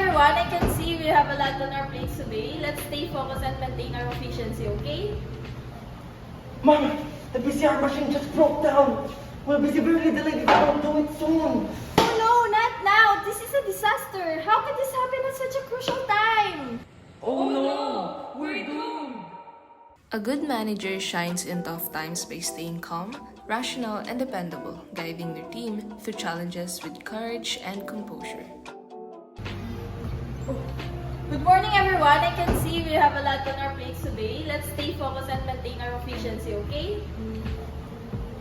everyone, I can see we have a lot on our plates today. Let's stay focused and maintain our efficiency, okay? Mama, the PCR machine just broke down. We'll be severely delayed if we don't do it soon. Oh no, not now! This is a disaster! How could this happen at such a crucial time? Oh no, we're doomed. A good manager shines in tough times by staying calm, rational, and dependable, guiding their team through challenges with courage and composure. Good morning, everyone. I can see we have a lot on our plates today. Let's stay focused and maintain our efficiency, okay?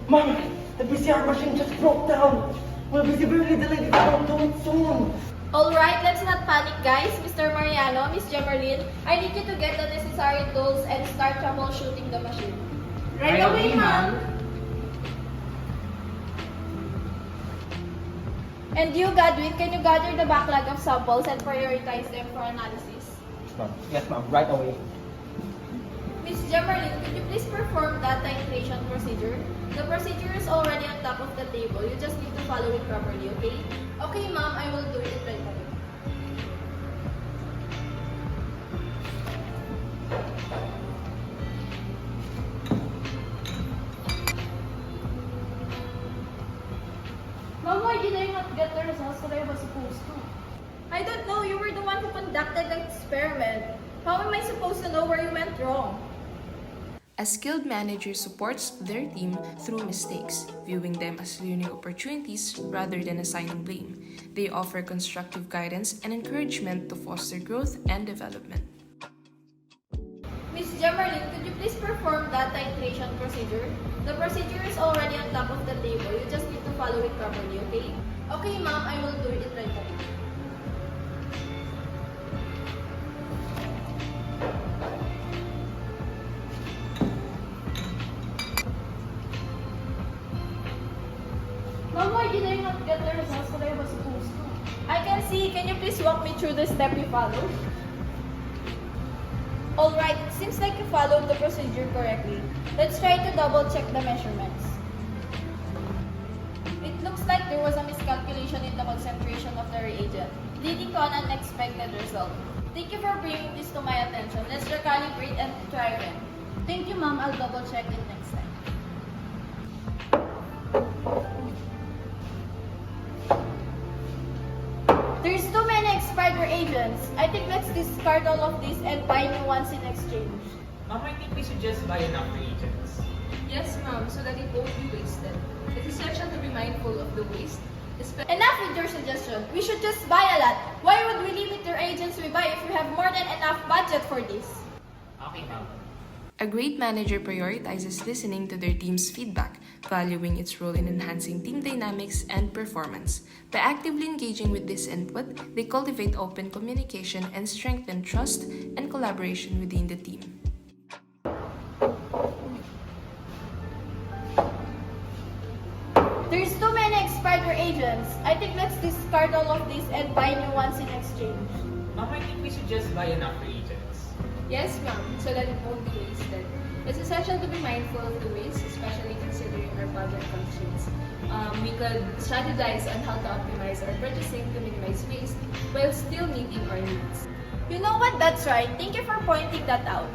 Mama, the PCR machine just broke down. We'll be severely delayed if we don't do it soon. Alright, let's not panic, guys. Mr. Mariano, Miss Gemerlin, I need you to get the necessary tools and start troubleshooting the machine. Right away, ma'am. And you, Godwin, can you gather the backlog of samples and prioritize them for analysis? Yes, ma'am. Right away. Miss Gemerlin, could you please perform that titration procedure? The procedure is already on top of the table. You just need to follow it properly, okay? Okay, ma'am, I will do it right away. Ma'am, why did I not get the results that I was supposed to? I don't know. You were the one who conducted the experiment. How am I supposed to know where you went wrong? A skilled manager supports their team through mistakes, viewing them as learning opportunities rather than assigning blame. They offer constructive guidance and encouragement to foster growth and development. Miss Gemerlin, could you please perform that titration procedure? The procedure is already on top of the table. You just need to follow it properly, okay? Okay, ma'am, I will do it right away. Ma'am, why did I not get the results that I was supposed to? I can see. Can you please walk me through the step you followed? Alright, it seems like you followed the procedure correctly. Let's try to double check the measurements. It looks like there was a miscalculation in the concentration of the reagent, leading to an unexpected result. Thank you for bringing this to my attention. Let's recalibrate and try again. Thank you, ma'am. I'll double check it next time. There's too many expired reagents. I think let's discard all of these and buy new ones in exchange. Ma'am, I think we should just buy enough reagents. Yes, ma'am, so that it won't be wasted. It's essential to be mindful of the waste. Enough with your suggestion. We should just buy a lot. Why would we limit the reagents we buy if we have more than enough budget for this? Okay, ma'am. A great manager prioritizes listening to their team's feedback, valuing its role in enhancing team dynamics and performance. By actively engaging with this input, they cultivate open communication and strengthen trust and collaboration within the team. There's too many expired reagents. I think let's discard all of these and buy new ones in exchange. Ma'am, I think we should just buy enough reagents. Yes, ma'am, so that it won't be wasted. It's essential to be mindful of the waste, especially considering our budget constraints. We could strategize on how to optimize our purchasing to minimize waste while still meeting our needs. You know what? That's right. Thank you for pointing that out.